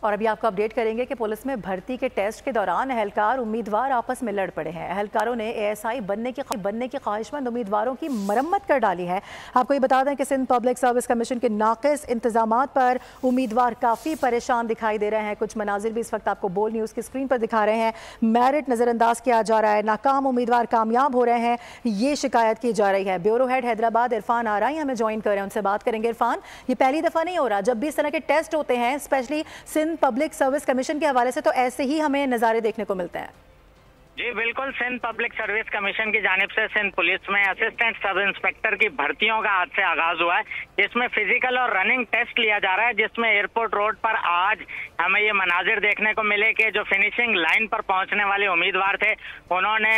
और अभी आपको अपडेट करेंगे कि पुलिस में भर्ती के टेस्ट के दौरान अहलकार उम्मीदवार आपस में लड़ पड़े हैं। अहलकारों ने एएसआई बनने की ख्वाहिशमंद उम्मीदवारों की मरम्मत कर डाली है। आपको ये बता दें कि सिंध पब्लिक सर्विस कमीशन के नाक़िस इंतजामात पर उम्मीदवार काफ़ी परेशान दिखाई दे रहे हैं। कुछ मनाजिर भी इस वक्त आपको बोल न्यूज़ की स्क्रीन पर दिखा रहे हैं। मेरिट नज़रअंदाज किया जा रहा है, नाकाम उम्मीदवार कामयाब हो रहे हैं, ये शिकायत की जा रही है। ब्यूरो हेड हैदराबाद इरफान आराई हमें ज्वाइन कर रहे हैं, उनसे बात करेंगे। इरफान, ये पहली दफ़ा नहीं हो रहा, जब भी इस तरह के टेस्ट होते हैं स्पेशली पब्लिक सर्विस कमीशन के हवाले से, तो ऐसे ही हमें नज़ारे देखने को मिलते हैं। जी बिल्कुल, सिंध पब्लिक सर्विस कमीशन की जानिब से सिंध पुलिस में असिस्टेंट सब इंस्पेक्टर की भर्तियों का आज से आगाज हुआ है, जिसमें फिजिकल और रनिंग टेस्ट लिया जा रहा है। जिसमें एयरपोर्ट रोड पर आज हमें ये मनाजिर देखने को मिले कि जो फिनिशिंग लाइन पर पहुंचने वाले उम्मीदवार थे, उन्होंने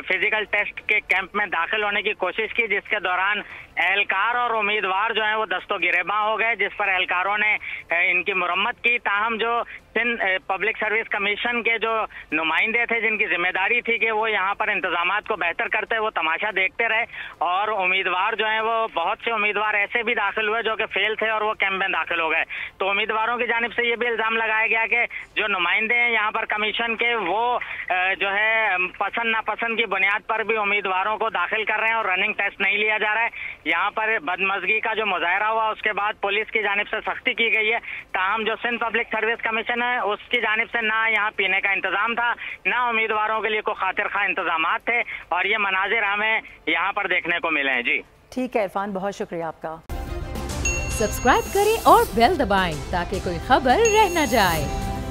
फिजिकल टेस्ट के कैंप में दाखिल होने की कोशिश की, जिसके दौरान एहलकार और उम्मीदवार जो है वो दस्तों गिरेबां हो गए, जिस पर एहलकारों ने इनकी मुरम्मत की। ताहम जो सिंध पब्लिक सर्विस कमीशन के जो नुमाइंदे थे, जिनकी जिम्मेदारी थी कि वो यहाँ पर इंतजामात को बेहतर करते, वो तमाशा देखते रहे। और उम्मीदवार जो है वो बहुत से उम्मीदवार ऐसे भी दाखिल हुए जो कि फेल थे और वो कैंप में दाखिल हो गए। तो उम्मीदवारों की जानिब से ये भी इल्जाम लगाया गया कि जो नुमाइंदे हैं यहाँ पर कमीशन के, वो जो है पसंद नापसंद की बुनियाद पर भी उम्मीदवारों को दाखिल कर रहे हैं और रनिंग टेस्ट नहीं लिया जा रहा है। यहाँ पर बदमज़गी का जो मुजाहरा हुआ, उसके बाद पुलिस की जानिब से सख्ती की गई है। ताहम जो सिंध पब्लिक सर्विस कमीशन है, उसकी जानिब से ना यहाँ पीने का इंतजाम था, ना उम्मीदवारों के लिए कोई खातिर खा इंतजामात थे, और ये मनाजिर हमें यहाँ पर देखने को मिले हैं। जी ठीक है इरफान, बहुत शुक्रिया आपका। सब्सक्राइब करें और बेल दबाएं ताकि कोई खबर रह न जाए।